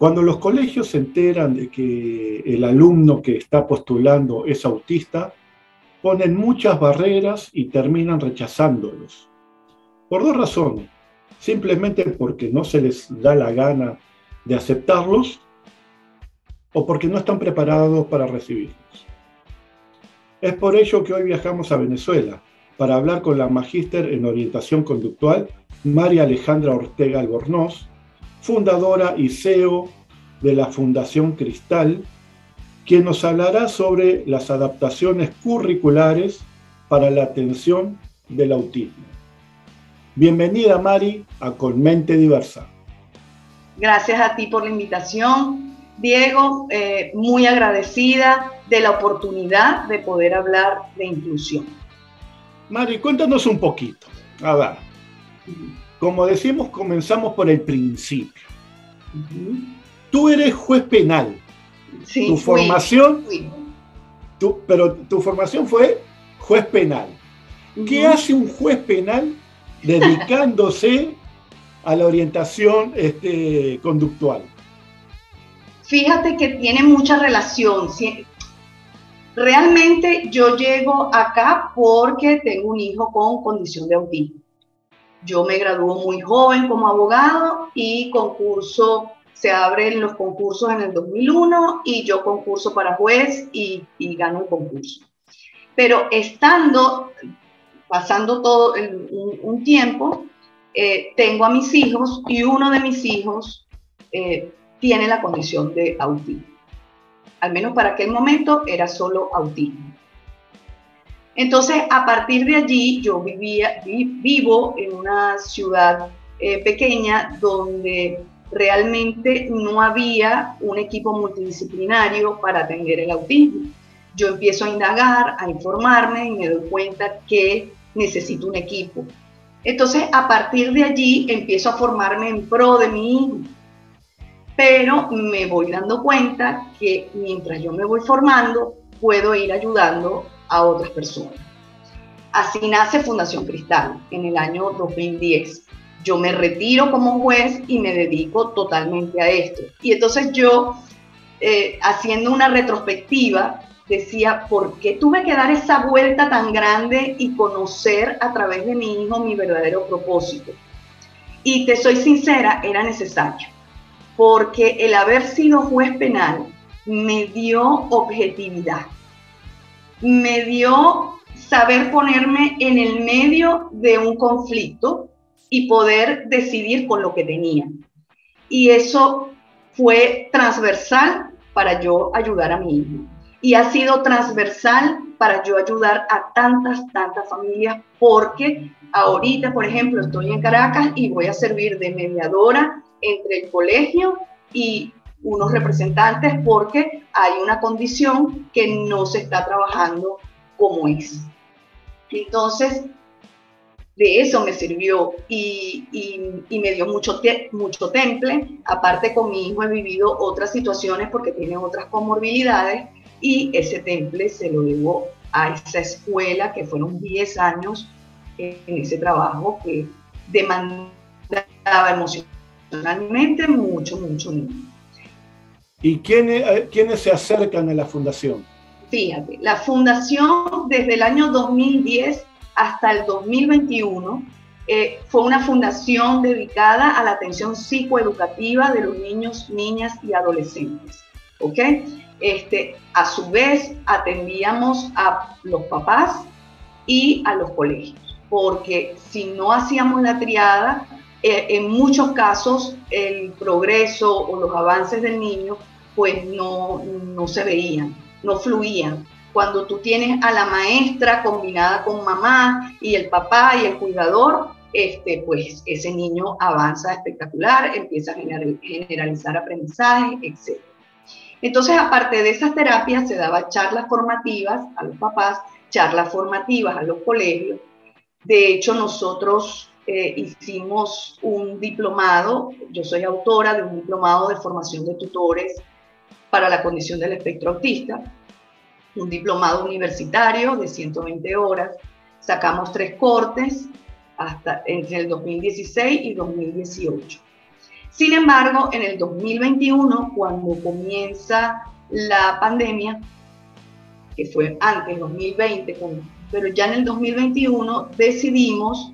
Cuando los colegios se enteran de que el alumno que está postulando es autista, ponen muchas barreras y terminan rechazándolos. Por dos razones. Simplemente porque no se les da la gana de aceptarlos o porque no están preparados para recibirlos. Es por ello que hoy viajamos a Venezuela para hablar con la magíster en orientación conductual, María Alejandra Ortega Albornoz, fundadora y CEO de la Fundación Cristal, quien nos hablará sobre las adaptaciones curriculares para la atención del autismo. Bienvenida, Mari, a Con Mente Diversa. Gracias a ti por la invitación, Diego. Muy agradecida de la oportunidad de poder hablar de inclusión. Mari, cuéntanos un poquito. A ver, como decimos, comenzamos por el principio. Tú eres juez penal. Sí, tu formación, fui. Pero tu formación fue juez penal. ¿Qué hace un juez penal dedicándose a la orientación conductual? Fíjate que tiene mucha relación. Realmente yo llego acá porque tengo un hijo con condición de autismo. Yo me graduó muy joven como abogado y se abren los concursos en el 2001 y yo concurso para juez y gano el concurso. Pero pasando todo un tiempo, tengo a mis hijos y uno de mis hijos tiene la condición de autismo. Al menos para aquel momento era solo autismo. Entonces, a partir de allí, yo vivo en una ciudad pequeña donde realmente no había un equipo multidisciplinario para atender el autismo. Yo empiezo a indagar, a informarme y me doy cuenta que necesito un equipo. Entonces, a partir de allí, empiezo a formarme en pro de mi hijo. Pero me voy dando cuenta que mientras yo me voy formando, puedo ir ayudando a otras personas. Así nace Fundación Cristal en el año 2010. Yo me retiro como juez y me dedico totalmente a esto. Y entonces yo, haciendo una retrospectiva, decía, ¿por qué tuve que dar esa vuelta tan grande y conocer a través de mi hijo mi verdadero propósito? Y te soy sincera, era necesario, porque el haber sido juez penal me dio objetividad, me dio saber ponerme en el medio de un conflicto y poder decidir con lo que tenía. Y eso fue transversal para yo ayudar a mi hijo. Y ha sido transversal para yo ayudar a tantas familias, porque ahorita, por ejemplo, estoy en Caracas y voy a servir de mediadora entre el colegio y unos representantes porque hay una condición que no se está trabajando como es. Entonces, de eso me sirvió y me dio mucho temple. Aparte, con mi hijo he vivido otras situaciones porque tiene otras comorbilidades y ese temple se lo debo a esa escuela que fueron 10 años en ese trabajo que demandaba emocionalmente mucho. ¿Y quiénes se acercan a la fundación? Fíjate, la fundación desde el año 2010 hasta el 2021 fue una fundación dedicada a la atención psicoeducativa de los niños, niñas y adolescentes. ¿Ok? A su vez, atendíamos a los papás y a los colegios, porque si no hacíamos la triada, en muchos casos el progreso o los avances del niño pues no se veían, no fluían. Cuando tú tienes a la maestra combinada con mamá y el papá y el cuidador, pues ese niño avanza espectacular, empieza a generalizar aprendizaje, etc. Entonces, aparte de esas terapias, se daban charlas formativas a los papás, charlas formativas a los colegios. De hecho, nosotros hicimos un diplomado, yo soy autora de un diplomado de formación de tutores para la condición del espectro autista, un diplomado universitario de 120 horas, sacamos 3 cortes entre el 2016 y 2018. Sin embargo, en el 2021, cuando comienza la pandemia, que fue antes, 2020, pero ya en el 2021 decidimos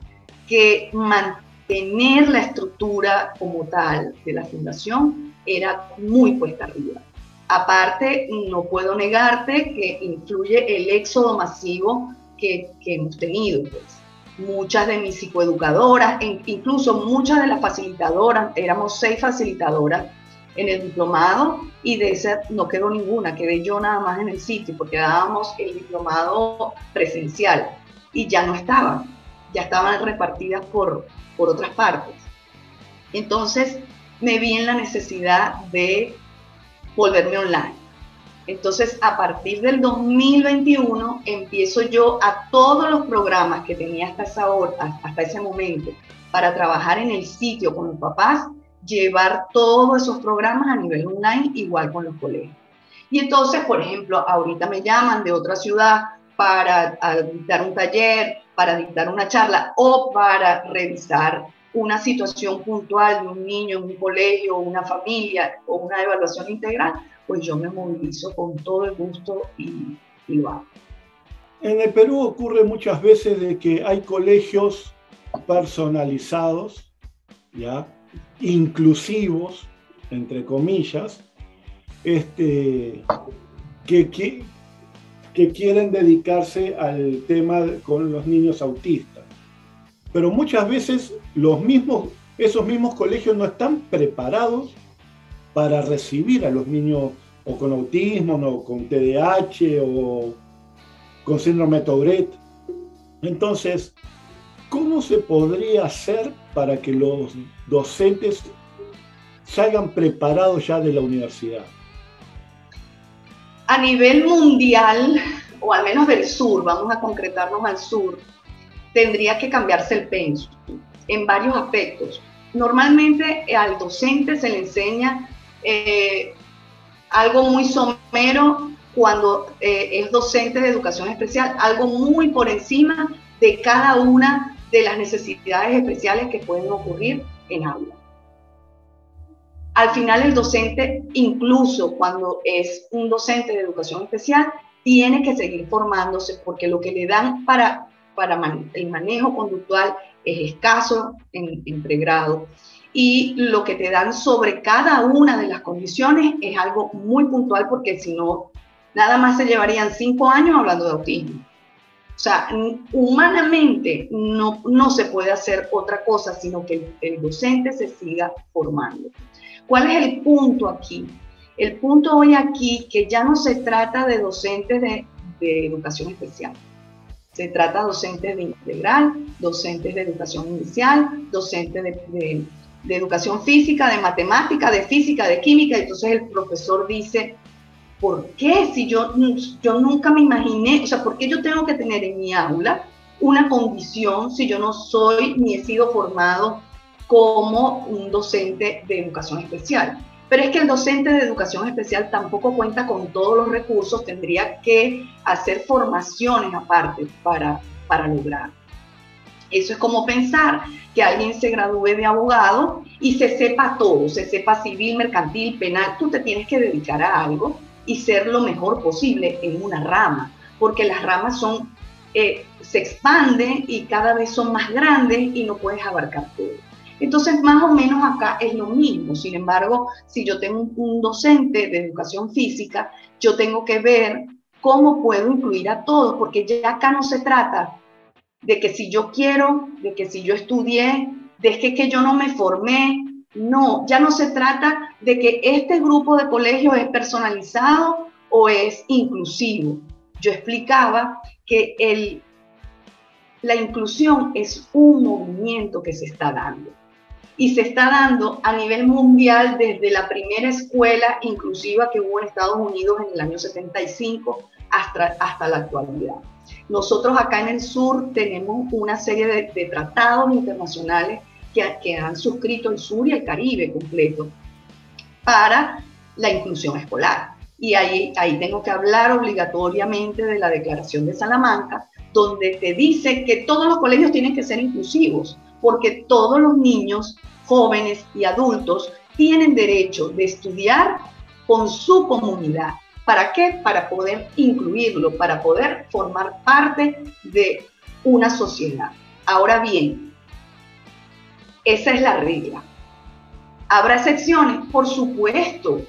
que mantener la estructura como tal de la fundación era muy cuesta arriba. Aparte, no puedo negarte que influye el éxodo masivo que hemos tenido. Pues. Muchas de mis psicoeducadoras, incluso muchas de las facilitadoras, éramos 6 facilitadoras en el diplomado, y de esa no quedó ninguna, quedé yo nada más en el sitio, porque dábamos el diplomado presencial y ya no estaban, ya estaban repartidas por otras partes. Entonces me vi en la necesidad de volverme online. Entonces, a partir del 2021, empiezo yo a todos los programas que tenía hasta ese momento para trabajar en el sitio con los papás, llevar todos esos programas a nivel online, igual con los colegios. Y entonces, por ejemplo, ahorita me llaman de otra ciudad para dictar un taller, para dictar una charla o para revisar una situación puntual de un niño en un colegio, una familia o una evaluación integral, pues yo me movilizo con todo el gusto y lo hago. En el Perú ocurre muchas veces de que hay colegios personalizados, ¿ya? Inclusivos, entre comillas, que quieren dedicarse al tema con los niños autistas. Pero muchas veces esos mismos colegios no están preparados para recibir a los niños o con autismo, o con TDAH o con síndrome de Tourette. Entonces, ¿cómo se podría hacer para que los docentes salgan preparados ya de la universidad? A nivel mundial, o al menos del sur, vamos a concretarnos al sur, tendría que cambiarse el pensum en varios aspectos. Normalmente al docente se le enseña algo muy somero cuando es docente de educación especial, algo muy por encima de cada una de las necesidades especiales que pueden ocurrir en aula. Al final el docente, incluso cuando es un docente de educación especial, tiene que seguir formándose, porque lo que le dan para el manejo conductual es escaso en pregrado, y lo que te dan sobre cada una de las condiciones es algo muy puntual, porque si no, nada más se llevarían 5 años hablando de autismo. O sea, humanamente no se puede hacer otra cosa, sino que el docente se siga formando. ¿Cuál es el punto aquí? El punto hoy aquí, que ya no se trata de docentes de educación especial. Se trata de docentes de integral, docentes de educación inicial, docentes de educación física, de matemática, de física, de química. Entonces el profesor dice, ¿por qué? Si yo nunca me imaginé, o sea, ¿por qué yo tengo que tener en mi aula una condición si yo no soy ni he sido formado como un docente de educación especial? Pero es que el docente de educación especial tampoco cuenta con todos los recursos, tendría que hacer formaciones aparte para lograr. Eso es como pensar que alguien se gradúe de abogado y se sepa todo, se sepa civil, mercantil, penal. Tú te tienes que dedicar a algo y ser lo mejor posible en una rama, porque las ramas se expanden y cada vez son más grandes y no puedes abarcar todo. Entonces, más o menos acá es lo mismo. Sin embargo, si yo tengo un docente de educación física, yo tengo que ver cómo puedo incluir a todos, porque ya acá no se trata de que si yo quiero, de que si yo estudié, de que yo no me formé. No, ya no se trata de que este grupo de colegios es personalizado o es inclusivo. Yo explicaba que la inclusión es un movimiento que se está dando. Y se está dando a nivel mundial desde la primera escuela inclusiva que hubo en Estados Unidos en el año 75 hasta la actualidad. Nosotros acá en el sur tenemos una serie de tratados internacionales que han suscrito el sur y el Caribe completo para la inclusión escolar. Y ahí tengo que hablar obligatoriamente de la Declaración de Salamanca, donde te dice que todos los colegios tienen que ser inclusivos, porque todos los niños jóvenes y adultos tienen derecho de estudiar con su comunidad. ¿Para qué? Para poder incluirlo, para poder formar parte de una sociedad. Ahora bien, esa es la regla. ¿Habrá excepciones? Por supuesto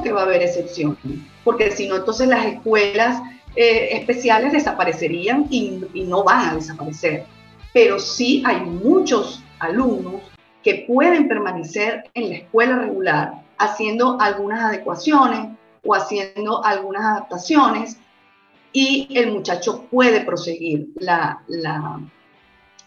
que va a haber excepciones, porque si no, entonces las escuelas especiales desaparecerían y no van a desaparecer. Pero sí hay muchos alumnos que pueden permanecer en la escuela regular haciendo algunas adecuaciones o haciendo algunas adaptaciones, y el muchacho puede proseguir la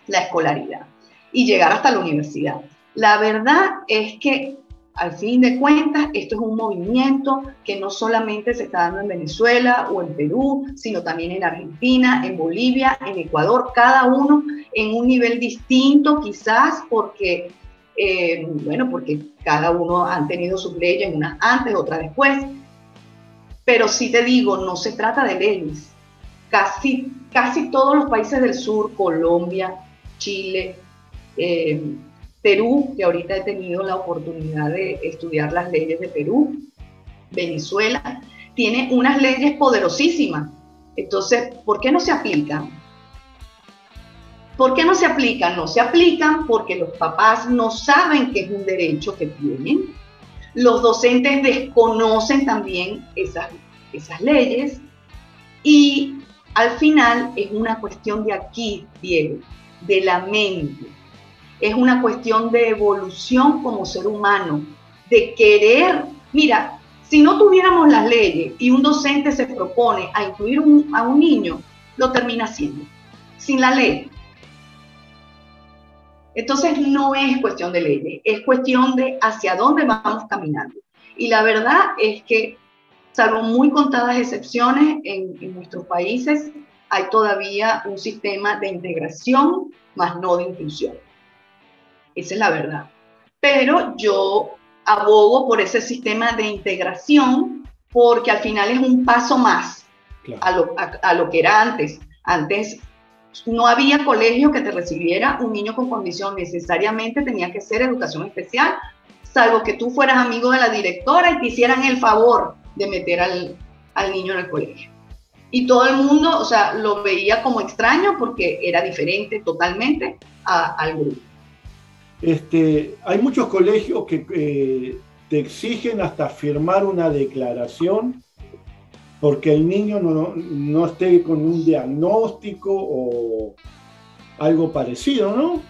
escolaridad y llegar hasta la universidad. La verdad es que, al fin de cuentas, esto es un movimiento que no solamente se está dando en Venezuela o en Perú, sino también en Argentina, en Bolivia, en Ecuador, cada uno en un nivel distinto, quizás porque, porque cada uno han tenido sus leyes, unas antes, otras después. Pero sí te digo, no se trata de leyes. Casi todos los países del sur, Colombia, Chile, Perú, que ahorita he tenido la oportunidad de estudiar las leyes de Perú, Venezuela, tiene unas leyes poderosísimas. Entonces, ¿por qué no se aplican? ¿Por qué no se aplican? No se aplican porque los papás no saben que es un derecho que tienen. Los docentes desconocen también esas leyes, y al final es una cuestión de aquí, Diego, de la mente. Es una cuestión de evolución como ser humano, de querer. Mira, si no tuviéramos las leyes y un docente se propone a incluir a un niño, lo termina haciendo, sin la ley. Entonces no es cuestión de leyes, es cuestión de hacia dónde vamos caminando. Y la verdad es que, salvo muy contadas excepciones en nuestros países, hay todavía un sistema de integración, más no de inclusión. Esa es la verdad. Pero yo abogo por ese sistema de integración, porque al final es un paso más, claro, a lo que era antes. Antes no había colegio que te recibiera un niño con condición, necesariamente tenía que ser educación especial, salvo que tú fueras amigo de la directora y te hicieran el favor de meter al niño en el colegio. Y todo el mundo, o sea, lo veía como extraño porque era diferente totalmente al grupo. Hay muchos colegios que te exigen hasta firmar una declaración porque el niño no esté con un diagnóstico o algo parecido, ¿no?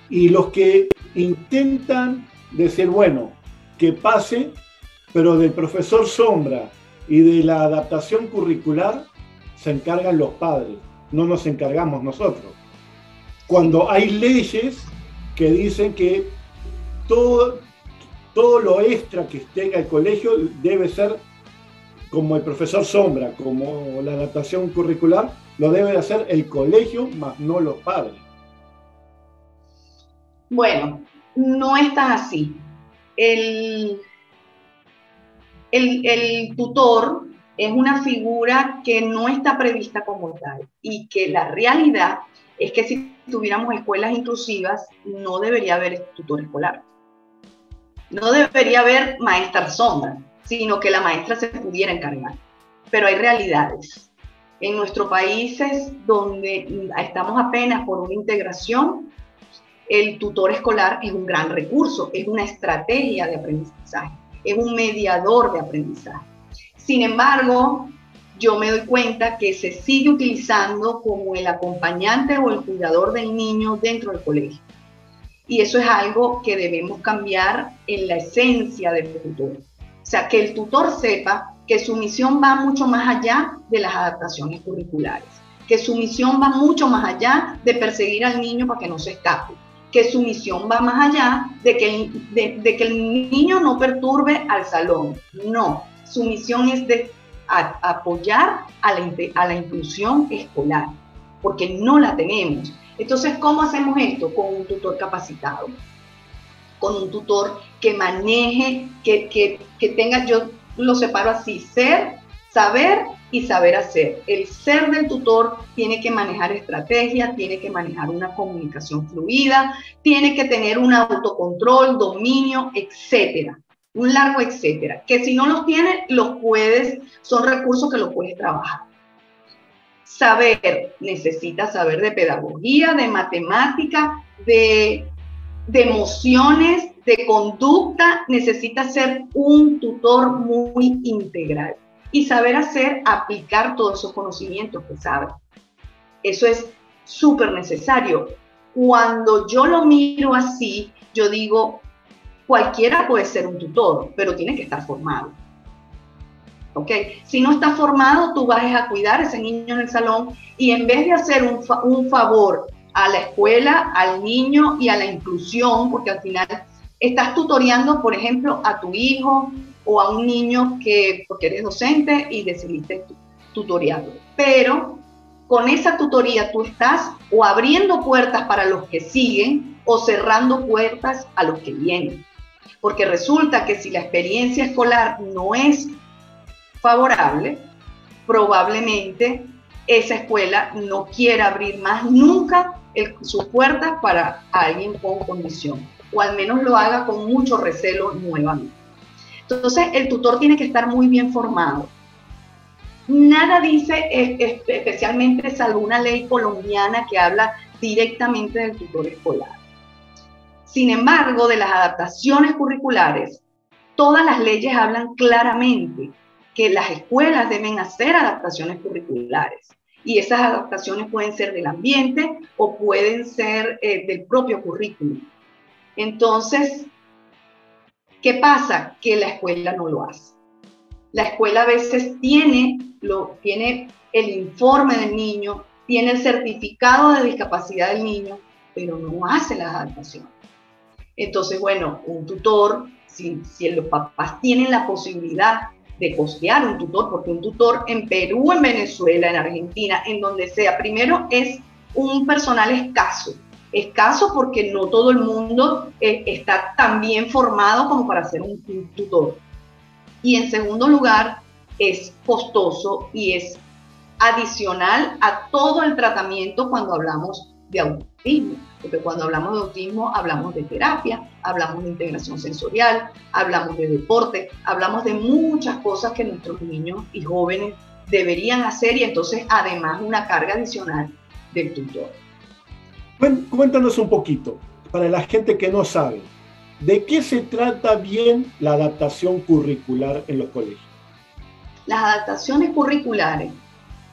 Y los que intentan decir, bueno, que pase, pero del profesor sombra y de la adaptación curricular se encargan los padres, no nos encargamos nosotros. Cuando hay leyes que dicen que todo lo extra que tenga el colegio debe ser como el profesor sombra, como la adaptación curricular, lo debe de hacer el colegio, más no los padres. Bueno, no es tan así. El tutor es una figura que no está prevista como tal, y que la realidad es que si tuviéramos escuelas inclusivas no debería haber tutor escolar. No debería haber maestra sombra, sino que la maestra se pudiera encargar. Pero hay realidades. En nuestros países donde estamos apenas por una integración, el tutor escolar es un gran recurso, es una estrategia de aprendizaje, es un mediador de aprendizaje. Sin embargo, yo me doy cuenta que se sigue utilizando como el acompañante o el cuidador del niño dentro del colegio. Y eso es algo que debemos cambiar en la esencia del tutor. O sea, que el tutor sepa que su misión va mucho más allá de las adaptaciones curriculares, que su misión va mucho más allá de perseguir al niño para que no se escape, que su misión va más allá de que el niño no perturbe al salón. No, su misión es de apoyar a la inclusión escolar, porque no la tenemos. Entonces, ¿cómo hacemos esto? Con un tutor capacitado, con un tutor que maneje, que tenga, yo lo separo así, saber y saber hacer. El ser del tutor tiene que manejar estrategia, tiene que manejar una comunicación fluida, tiene que tener un autocontrol, dominio, etcétera. Un largo etcétera. Que si no los tienes, son recursos que los puedes trabajar. Saber, necesitas saber de pedagogía, de matemática, de emociones, de conducta, necesitas ser un tutor muy integral y saber aplicar todos esos conocimientos que sabes. Eso es súper necesario. Cuando yo lo miro así, yo digo, cualquiera puede ser un tutor, pero tiene que estar formado. ¿Ok? Si no está formado, tú vas a cuidar a ese niño en el salón y en vez de hacer un favor a la escuela, al niño y a la inclusión, porque al final estás tutoreando, por ejemplo, a tu hijo o a un niño porque eres docente y decidiste tutorearlo. Pero con esa tutoría tú estás o abriendo puertas para los que siguen o cerrando puertas a los que vienen. Porque resulta que si la experiencia escolar no es favorable, probablemente esa escuela no quiera abrir más nunca sus puertas para alguien con condición, o al menos lo haga con mucho recelo nuevamente. Entonces, el tutor tiene que estar muy bien formado. Nada dice, especialmente salvo una ley colombiana que habla directamente del tutor escolar. Sin embargo, de las adaptaciones curriculares, todas las leyes hablan claramente que las escuelas deben hacer adaptaciones curriculares. Y esas adaptaciones pueden ser del ambiente o pueden ser del propio currículum. Entonces, ¿qué pasa? Que la escuela no lo hace. La escuela a veces tiene el informe del niño, tiene el certificado de discapacidad del niño, pero no hace las adaptaciones. Entonces, bueno, un tutor, si los papás tienen la posibilidad de costear un tutor, porque un tutor en Perú, en Venezuela, en Argentina, en donde sea, primero es un personal escaso porque no todo el mundo está tan bien formado como para ser un tutor. Y en segundo lugar, es costoso y es adicional a todo el tratamiento cuando hablamos de autismo, porque cuando hablamos de autismo hablamos de terapia, hablamos de integración sensorial, hablamos de deporte, hablamos de muchas cosas que nuestros niños y jóvenes deberían hacer y entonces además una carga adicional del tutor. Cuéntanos un poquito, para la gente que no sabe, ¿de qué se trata bien la adaptación curricular en los colegios? Las adaptaciones curriculares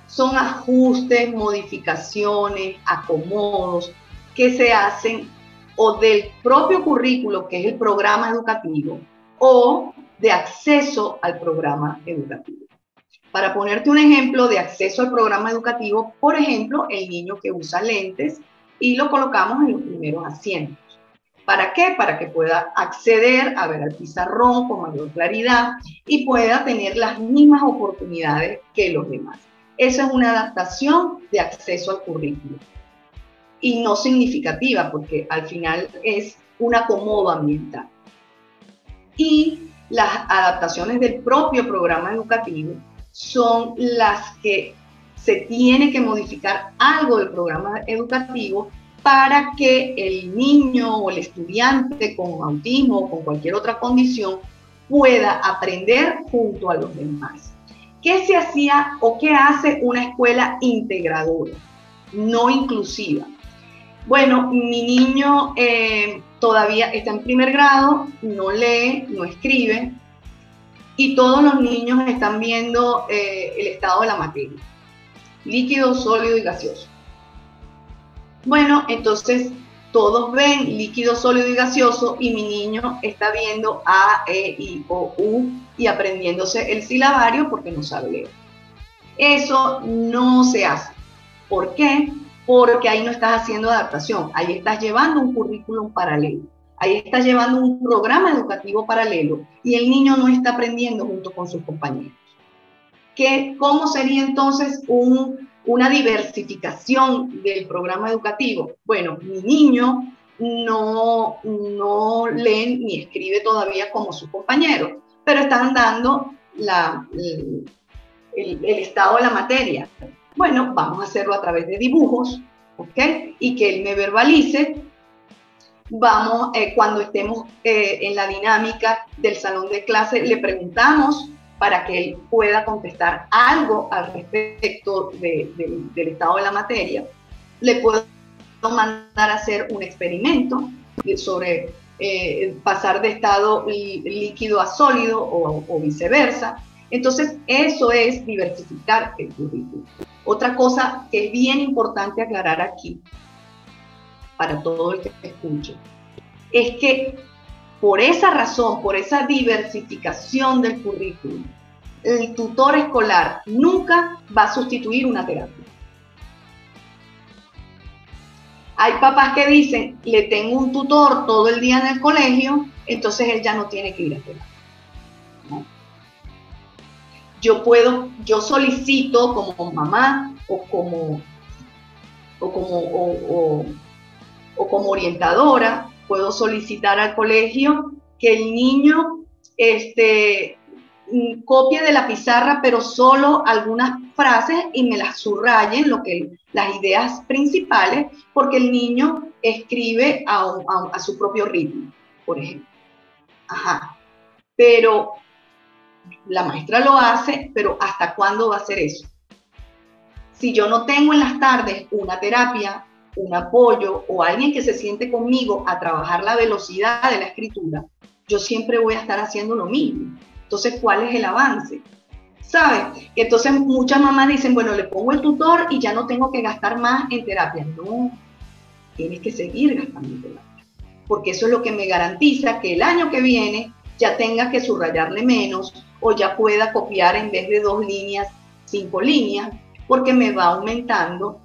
son ajustes, modificaciones, acomodos que se hacen o del propio currículo, que es el programa educativo, o de acceso al programa educativo. Para ponerte un ejemplo de acceso al programa educativo, por ejemplo, el niño que usa lentes y lo colocamos en los primeros asientos. ¿Para qué? Para que pueda acceder a ver al pizarrón con mayor claridad y pueda tener las mismas oportunidades que los demás. Esa es una adaptación de acceso al currículo. Y no significativa, porque al final es un acomodo ambiental. Y las adaptaciones del propio programa educativo son las que se tiene que modificar algo del programa educativo para que el niño o el estudiante con autismo o con cualquier otra condición pueda aprender junto a los demás. ¿Qué se hacía o qué hace una escuela integradora, no inclusiva? Bueno, mi niño todavía está en primer grado, no lee, no escribe, y todos los niños están viendo el estado de la materia, líquido, sólido y gaseoso. Bueno, entonces todos ven líquido, sólido y gaseoso y mi niño está viendo A, E, I, O, U y aprendiéndose el silabario porque no sabe leer. Eso no se hace. ¿Por qué? Porque ahí no estás haciendo adaptación, ahí estás llevando un currículum paralelo, ahí estás llevando un programa educativo paralelo y el niño no está aprendiendo junto con sus compañeros. ¿Cómo sería entonces una diversificación del programa educativo? Bueno, mi niño no lee ni escribe todavía como sus compañeros, pero están dando el estado de la materia. Bueno, vamos a hacerlo a través de dibujos, ¿ok? Y que él me verbalice. Vamos, cuando estemos en la dinámica del salón de clase, le preguntamos para que él pueda contestar algo al respecto del estado de la materia. Le puedo mandar a hacer un experimento sobre pasar de estado líquido a sólido o viceversa. Entonces, eso es diversificar el currículum. Otra cosa que es bien importante aclarar aquí, para todo el que escuche, es que por esa razón, por esa diversificación del currículum, el tutor escolar nunca va a sustituir una terapia. Hay papás que dicen, le tengo un tutor todo el día en el colegio, entonces él ya no tiene que ir a terapia. ¿No? Yo solicito como mamá o como orientadora, puedo solicitar al colegio que el niño copie de la pizarra, pero solo algunas frases y me las subrayen, las ideas principales, porque el niño escribe a su propio ritmo, por ejemplo. Ajá. Pero la maestra lo hace, pero ¿hasta cuándo va a hacer eso? Si yo no tengo en las tardes una terapia, un apoyo o alguien que se siente conmigo a trabajar la velocidad de la escritura, yo siempre voy a estar haciendo lo mismo. Entonces, ¿cuál es el avance? ¿Sabes? Entonces, muchas mamás dicen, bueno, le pongo el tutor y ya no tengo que gastar más en terapia. No, tienes que seguir gastando en terapia. Porque eso es lo que me garantiza que el año que viene ya tenga que subrayarle menos o ya pueda copiar en vez de 2 líneas, 5 líneas, porque me va aumentando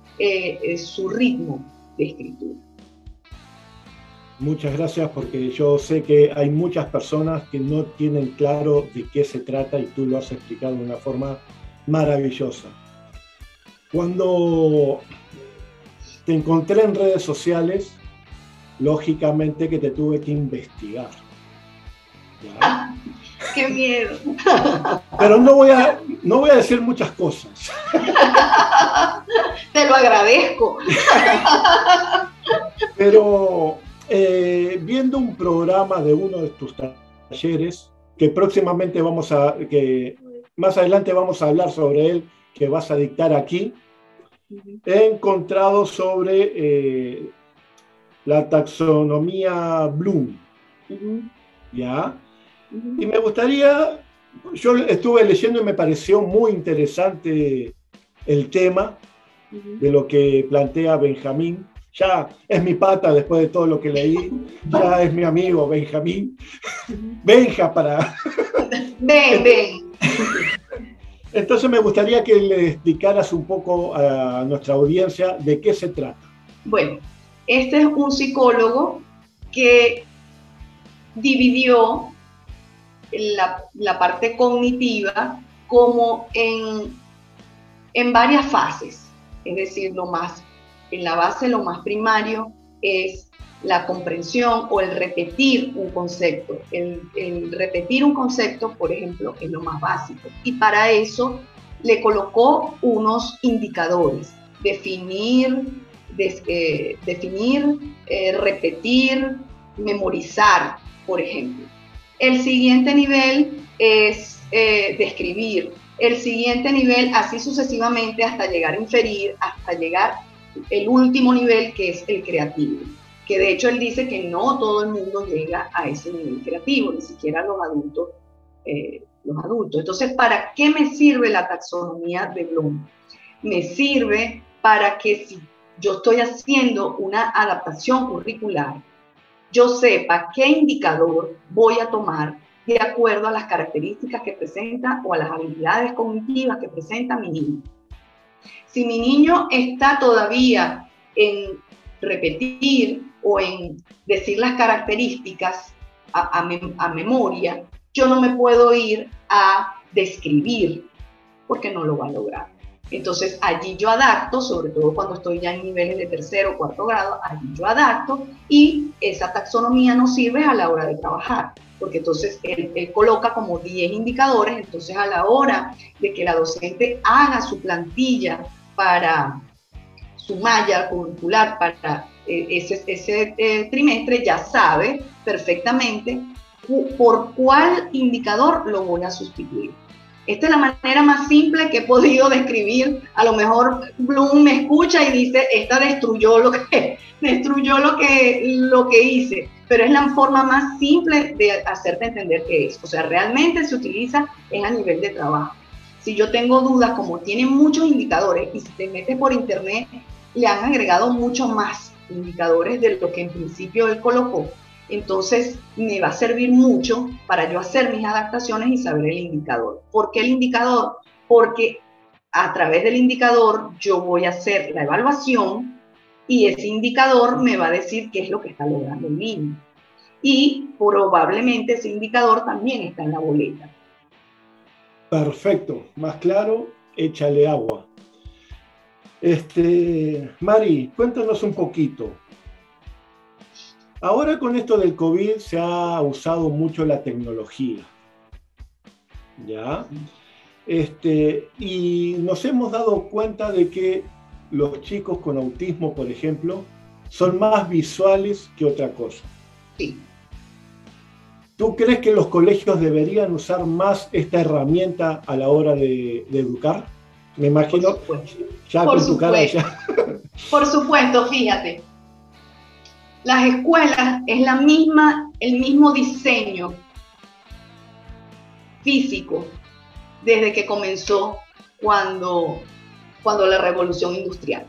su ritmo de escritura. Muchas gracias, porque yo sé que hay muchas personas que no tienen claro de qué se trata y tú lo has explicado de una forma maravillosa. Cuando te encontré en redes sociales, lógicamente que te tuve que investigar. ¿Ya? ¡Qué miedo! Pero no voy a decir muchas cosas. Te lo agradezco. Pero viendo un programa de uno de tus talleres, que próximamente más adelante vamos a hablar sobre él, que vas a dictar aquí, he encontrado sobre la taxonomía Bloom. ¿Ya? Y me gustaría, yo estuve leyendo y me pareció muy interesante el tema de lo que plantea Benjamín. Ya es mi pata después de todo lo que leí, ya es mi amigo Benjamín. Benja para... Ven. Entonces me gustaría que le explicaras un poco a nuestra audiencia de qué se trata. Bueno, este es un psicólogo que dividió la parte cognitiva como en varias fases. Es decir, en la base, lo más primario es la comprensión o el repetir un concepto. El repetir un concepto, por ejemplo, es lo más básico. Y para eso le colocó unos indicadores. Definir, repetir, memorizar, por ejemplo. El siguiente nivel es describir. El siguiente nivel, así sucesivamente, hasta llegar a inferir, hasta llegar el último nivel, que es el creativo. Que de hecho él dice que no todo el mundo llega a ese nivel creativo, ni siquiera los adultos. Entonces, ¿para qué me sirve la taxonomía de Bloom? Me sirve para que si yo estoy haciendo una adaptación curricular, yo sepa qué indicador voy a tomar de acuerdo a las características que presenta o a las habilidades cognitivas que presenta mi niño. Si mi niño está todavía en repetir o en decir las características a memoria, yo no me puedo ir a describir porque no lo va a lograr. Entonces allí yo adapto, sobre todo cuando estoy ya en niveles de 3º o 4º grado, allí yo adapto y esa taxonomía nos sirve a la hora de trabajar. porque entonces él coloca como 10 indicadores, entonces a la hora de que la docente haga su plantilla para su malla curricular para ese trimestre, ya sabe perfectamente por cuál indicador lo voy a sustituir. Esta es la manera más simple que he podido describir. A lo mejor Bloom me escucha y dice, esta destruyó lo que hice, pero es la forma más simple de hacerte entender qué es. O sea, realmente se utiliza a nivel de trabajo. Si yo tengo dudas, como tiene muchos indicadores, y si te metes por internet, le han agregado mucho más indicadores de lo que en principio él colocó. Entonces me va a servir mucho para yo hacer mis adaptaciones y saber el indicador. ¿Por qué el indicador? Porque a través del indicador yo voy a hacer la evaluación y ese indicador me va a decir qué es lo que está logrando el niño. Y probablemente ese indicador también está en la boleta. Perfecto, más claro, échale agua. Mari, cuéntanos un poquito. Ahora con esto del COVID se ha usado mucho la tecnología, ¿ya? Y nos hemos dado cuenta de que los chicos con autismo, por ejemplo, son más visuales que otra cosa. Sí. ¿Tú crees que los colegios deberían usar más esta herramienta a la hora de educar? Me imagino, ya con tu cara ya. Por supuesto, fíjate. Las escuelas es el mismo diseño físico desde que comenzó cuando la revolución industrial.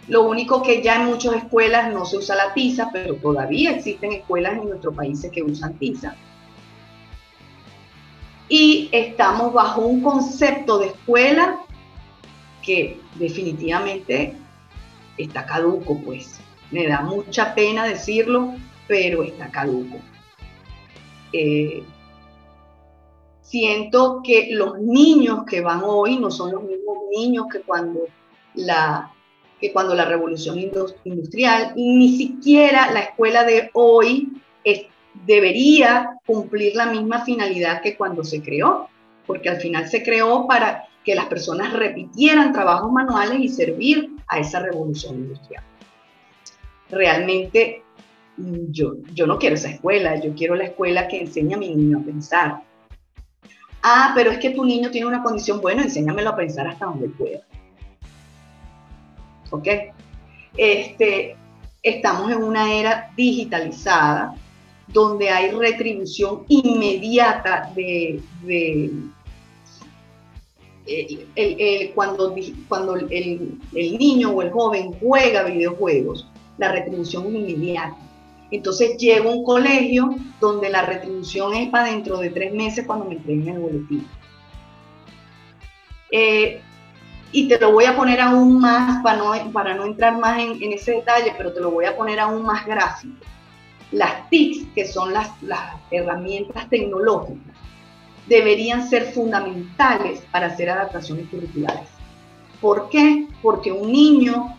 Lo único que ya en muchas escuelas no se usa la tiza, pero todavía existen escuelas en nuestros países que usan tiza. Y estamos bajo un concepto de escuela que definitivamente está caduco, pues. Me da mucha pena decirlo, pero está caduco. Siento que los niños que van hoy no son los mismos niños que cuando la revolución industrial, ni siquiera la escuela de hoy debería cumplir la misma finalidad que cuando se creó, porque al final se creó para que las personas repitieran trabajos manuales y servir a esa revolución industrial. Realmente yo no quiero esa escuela, yo quiero la escuela que enseña a mi niño a pensar. Ah, pero es que tu niño tiene una condición, bueno, enséñamelo a pensar hasta donde pueda. ¿Ok? Estamos en una era digitalizada donde hay retribución inmediata cuando el niño o el joven juega videojuegos, la retribución es inmediata. Entonces llego a un colegio donde la retribución es para dentro de 3 meses cuando me entreguen el boletín. Y te lo voy a poner aún más, para no entrar más en ese detalle, pero te lo voy a poner aún más gráfico. Las TICs, que son las herramientas tecnológicas, deberían ser fundamentales para hacer adaptaciones curriculares. ¿Por qué? Porque un niño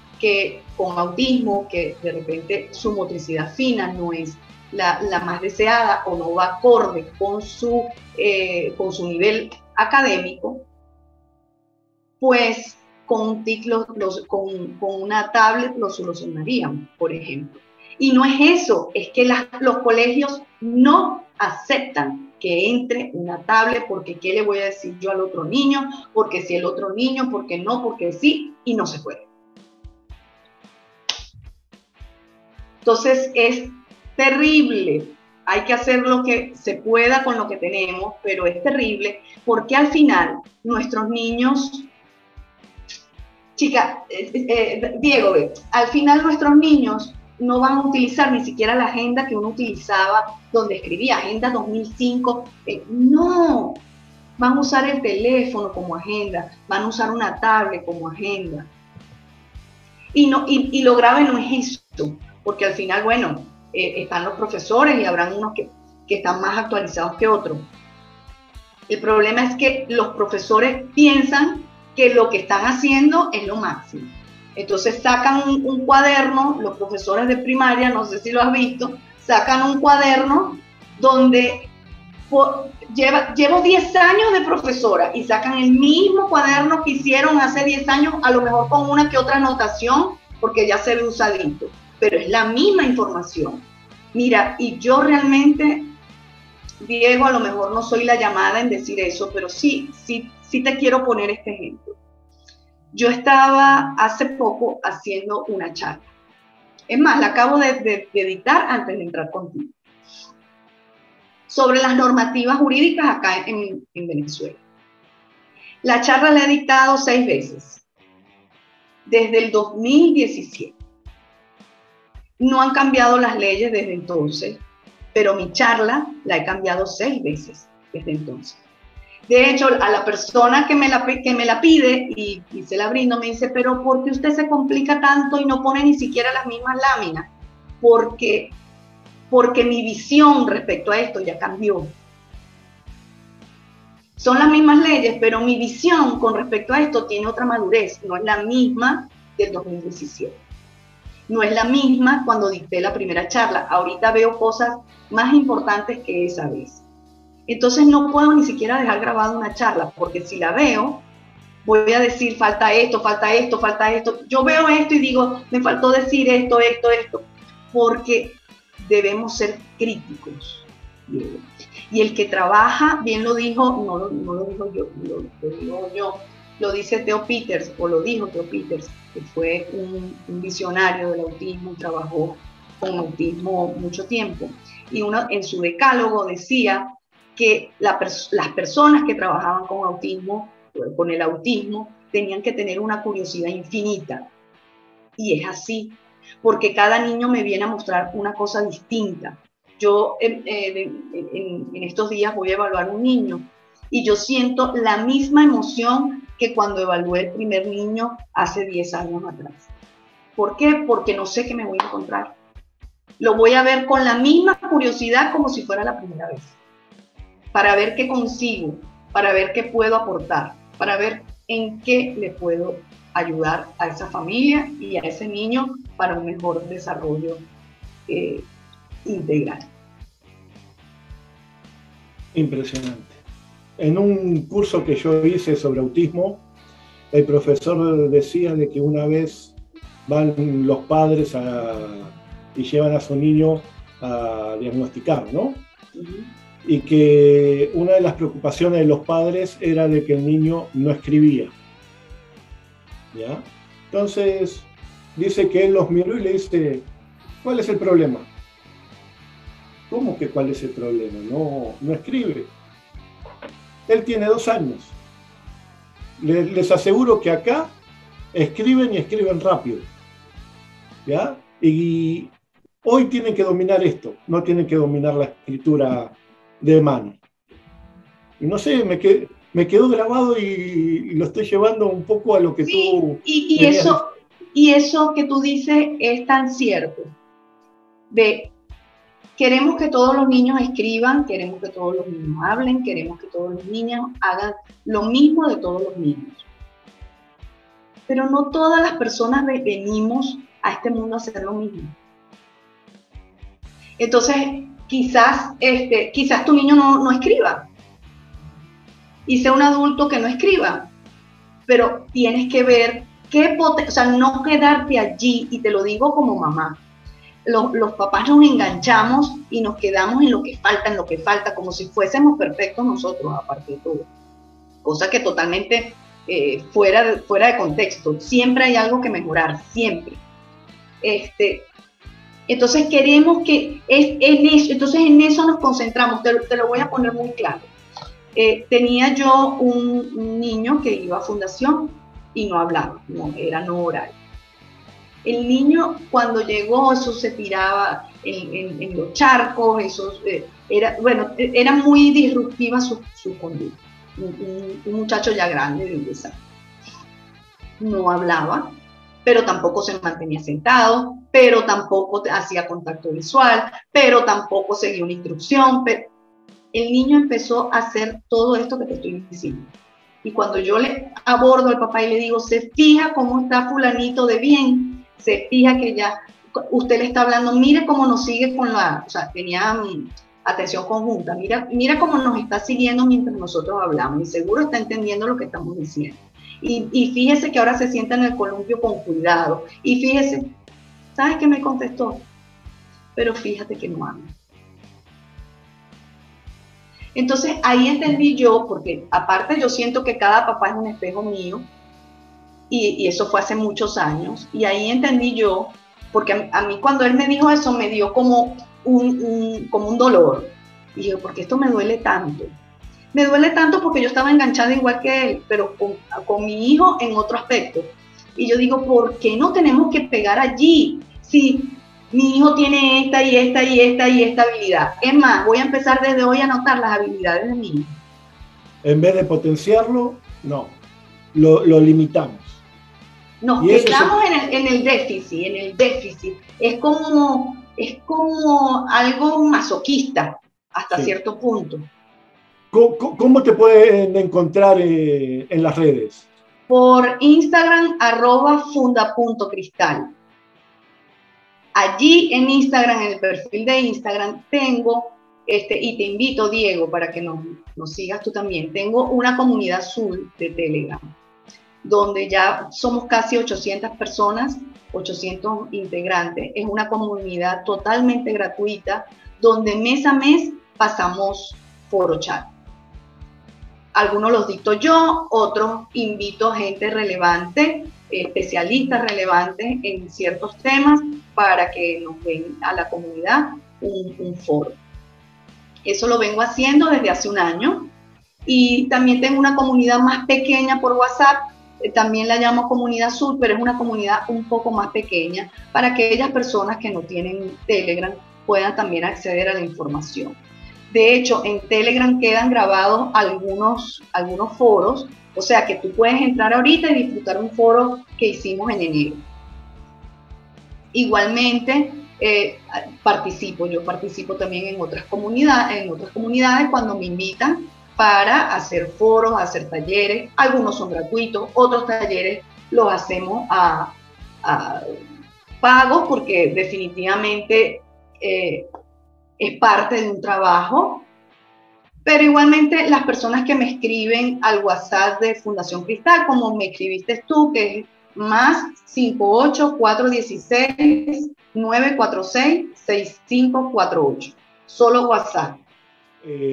con autismo, que de repente su motricidad fina no es la más deseada o no va acorde con su nivel académico, pues con un TIC, con una tablet lo solucionarían, por ejemplo. Y no es eso, es que los colegios no aceptan que entre una tablet, porque ¿qué le voy a decir yo al otro niño? Porque si el otro niño, porque no, porque sí, y no se puede. Entonces es terrible. Hay que hacer lo que se pueda con lo que tenemos, pero es terrible porque al final nuestros niños, Diego, al final nuestros niños no van a utilizar ni siquiera la agenda que uno utilizaba, donde escribía Agenda 2005. No, van a usar el teléfono como agenda, van a usar una tablet como agenda. Y lo grave no es esto, porque al final, bueno, están los profesores y habrán unos que están más actualizados que otros. El problema es que los profesores piensan que lo que están haciendo es lo máximo. Entonces sacan un cuaderno, los profesores de primaria, no sé si lo has visto, sacan un cuaderno donde llevo 10 años de profesora y sacan el mismo cuaderno que hicieron hace 10 años, a lo mejor con una que otra anotación, porque ya se ve usadito, pero es la misma información. Mira, y yo realmente, Diego, a lo mejor no soy la llamada en decir eso, pero sí te quiero poner este ejemplo. Yo estaba hace poco haciendo una charla. Es más, la acabo de editar antes de entrar contigo. Sobre las normativas jurídicas acá en Venezuela. La charla la he dictado 6 veces. Desde el 2017. No han cambiado las leyes desde entonces, pero mi charla la he cambiado 6 veces desde entonces. De hecho, a la persona que me la pide y se la brindo, me dice, pero ¿por qué usted se complica tanto y no pone ni siquiera las mismas láminas? Porque mi visión respecto a esto ya cambió. Son las mismas leyes, pero mi visión con respecto a esto tiene otra madurez. No es la misma del 2017. No es la misma cuando dicté la primera charla. Ahorita veo cosas más importantes que esa vez. Entonces no puedo ni siquiera dejar grabada una charla, porque si la veo, voy a decir, falta esto, falta esto, falta esto. Yo veo esto y digo, me faltó decir esto, porque debemos ser críticos. Y el que trabaja, bien lo dijo, no lo digo yo, lo digo yo, lo dice Theo Peters, o lo dijo Theo Peters, que fue un visionario del autismo, trabajó con autismo mucho tiempo. Y en su decálogo decía que las personas que trabajaban con el autismo, tenían que tener una curiosidad infinita. Y es así, porque cada niño me viene a mostrar una cosa distinta. Yo en estos días voy a evaluar un niño y yo siento la misma emoción que cuando evalué el primer niño hace 10 años atrás. ¿Por qué? Porque no sé qué me voy a encontrar. Lo voy a ver con la misma curiosidad como si fuera la primera vez, para ver qué consigo, para ver qué puedo aportar, para ver en qué le puedo ayudar a esa familia y a ese niño para un mejor desarrollo integral. Impresionante. En un curso que yo hice sobre autismo, el profesor decía de que una vez van los padres y llevan a su niño a diagnosticar, ¿no? Y que una de las preocupaciones de los padres era de que el niño no escribía. ¿Ya? Entonces, dice que él los miró y le dice, ¿cuál es el problema? ¿Cómo que cuál es el problema? No escribe. Él tiene 2 años. Les aseguro que acá escriben y escriben rápido. ¿Ya? Y hoy tienen que dominar esto, no tienen que dominar la escritura de mano. Y no sé, me quedó grabado y lo estoy llevando un poco a lo que tú... Y eso que tú dices es tan cierto. Queremos que todos los niños escriban, queremos que todos los niños hablen, queremos que todos los niños hagan lo mismo de todos los niños. Pero no todas las personas venimos a este mundo a hacer lo mismo. Entonces, quizás tu niño no escriba y sea un adulto que no escriba, pero tienes que ver no quedarte allí, y te lo digo como mamá. Los papás nos enganchamos y nos quedamos en lo que falta, como si fuésemos perfectos nosotros, aparte de todo. Cosa que totalmente fuera de contexto. Siempre hay algo que mejorar, siempre. Entonces queremos que entonces en eso nos concentramos. Te lo voy a poner muy claro. Tenía yo un niño que iba a fundación y no hablaba, era no oral. El niño, cuando llegó, eso se tiraba en los charcos, era muy disruptiva su conducta. Un muchacho ya grande de 10 años. No hablaba, pero tampoco se mantenía sentado, pero tampoco hacía contacto visual, pero tampoco seguía una instrucción. El niño empezó a hacer todo esto que te estoy diciendo. Y cuando yo le abordo al papá y le digo, ¿se fija cómo está fulanito de bien? Se fija que ya, usted le está hablando, mire cómo nos sigue con la, o sea, tenía atención conjunta, mira cómo nos está siguiendo mientras nosotros hablamos y seguro está entendiendo lo que estamos diciendo. Y fíjese que ahora se sienta en el columpio con cuidado. Y fíjese, ¿sabes qué me contestó? Pero fíjate que no ama. Entonces ahí entendí yo, porque aparte yo siento que cada papá es un espejo mío, y eso fue hace muchos años, y ahí entendí yo, porque a mí cuando él me dijo eso me dio como un dolor. Y yo, ¿por qué esto me duele tanto? Me duele tanto porque yo estaba enganchada igual que él, pero con mi hijo en otro aspecto. Y yo digo, ¿por qué no tenemos que pegar allí? Si mi hijo tiene esta y esta y esta y esta habilidad. Es más, voy a empezar desde hoy a anotar las habilidades de mi hijo. En vez de potenciarlo, no, lo limitamos. Nos quedamos en el déficit. Es como algo masoquista hasta cierto punto. ¿Cómo te pueden encontrar en las redes? Por Instagram, @funda.cristal. Allí en Instagram, en el perfil de Instagram, tengo, y te invito, Diego, para que nos sigas tú también, tengo una comunidad azul de Telegram, donde ya somos casi 800 personas, 800 integrantes. Es una comunidad totalmente gratuita, donde mes a mes pasamos foro chat. Algunos los dicto yo, otros invito a gente relevante, especialistas relevantes en ciertos temas para que nos den a la comunidad un foro. Eso lo vengo haciendo desde hace un año. Y también tengo una comunidad más pequeña por WhatsApp, también la llamo Comunidad Azul, pero es una comunidad un poco más pequeña para que aquellas personas que no tienen Telegram puedan también acceder a la información. De hecho, en Telegram quedan grabados algunos foros, o sea que tú puedes entrar ahorita y disfrutar un foro que hicimos en enero. Igualmente, yo participo también en otras comunidades cuando me invitan para hacer foros, hacer talleres. Algunos son gratuitos, otros talleres los hacemos a pagos porque definitivamente es parte de un trabajo, pero igualmente las personas que me escriben al WhatsApp de Fundación Cristal, como me escribiste tú, que es más 58-416-946-6548, solo WhatsApp.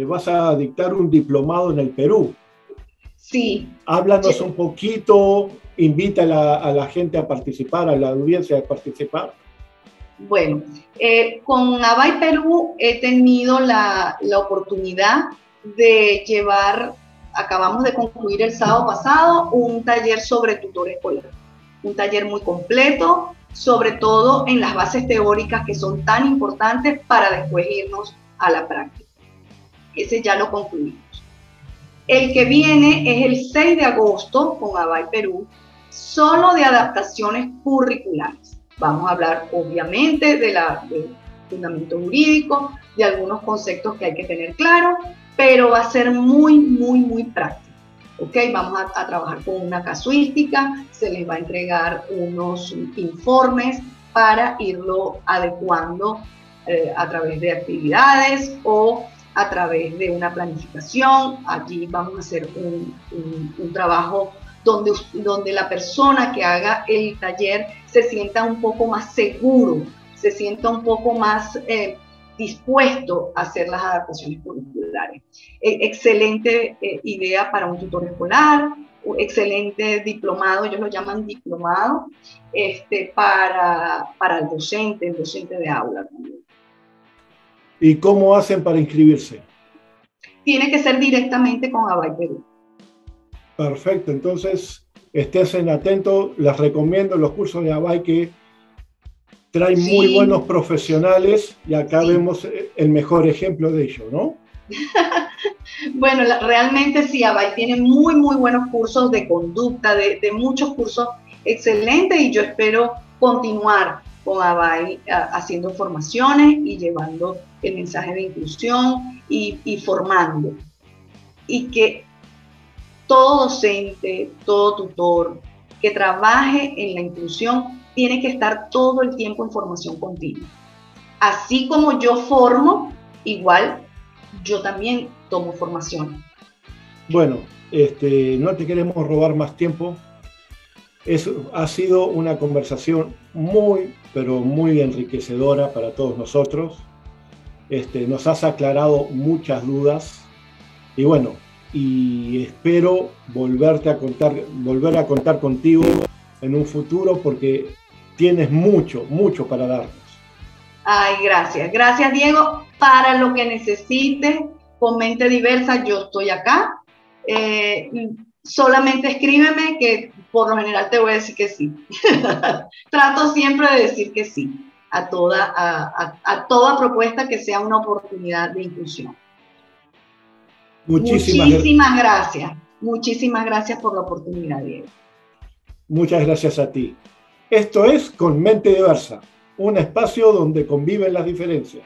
Vas a dictar un diplomado en el Perú. Sí. Háblanos un poquito, invita a la gente a participar, a la audiencia a participar. Bueno, con ABAI Perú he tenido la oportunidad de llevar, acabamos de concluir el sábado pasado, un taller sobre tutor escolar. Un taller muy completo, sobre todo en las bases teóricas que son tan importantes para después irnos a la práctica. Ese ya lo concluimos. El que viene es el 6 de agosto con ABAI Perú, solo de adaptaciones curriculares. Vamos a hablar obviamente del fundamento jurídico, de algunos conceptos que hay que tener claro, pero va a ser muy, muy, muy práctico. ¿Okay? Vamos a trabajar con una casuística, se les va a entregar unos informes para irlo adecuando a través de actividades o a través de una planificación. Allí vamos a hacer un trabajo donde la persona que haga el taller se sienta un poco más seguro, se sienta un poco más dispuesto a hacer las adaptaciones curriculares. Excelente idea para un tutor escolar, excelente diplomado, ellos lo llaman diplomado, para el docente de aula también. ¿Y cómo hacen para inscribirse? Tiene que ser directamente con ABAI Perú. Perfecto, entonces estén atentos, les recomiendo los cursos de ABAI que traen muy buenos profesionales y acá vemos el mejor ejemplo de ello, ¿no? Bueno, realmente sí, ABAI tiene muy, muy buenos cursos de conducta, de muchos cursos excelentes y yo espero continuar con ABAI haciendo formaciones y llevando el mensaje de inclusión y formando. Y que todo docente, todo tutor que trabaje en la inclusión tiene que estar todo el tiempo en formación continua. Así como yo formo, igual yo también tomo formación. Bueno, no te queremos robar más tiempo. Ha sido una conversación muy, pero muy enriquecedora para todos nosotros. Nos has aclarado muchas dudas y bueno, y espero volver a contar contigo en un futuro porque tienes mucho, mucho para darnos. Ay, gracias. Gracias, Diego. Para lo que necesites, con Mente Diversa, yo estoy acá. Solamente escríbeme, que por lo general te voy a decir que sí. Trato siempre de decir que sí a toda propuesta que sea una oportunidad de inclusión. Muchísimas gracias. Muchísimas gracias por la oportunidad, Diego. Muchas gracias a ti. Esto es Con Mente Diversa, un espacio donde conviven las diferencias.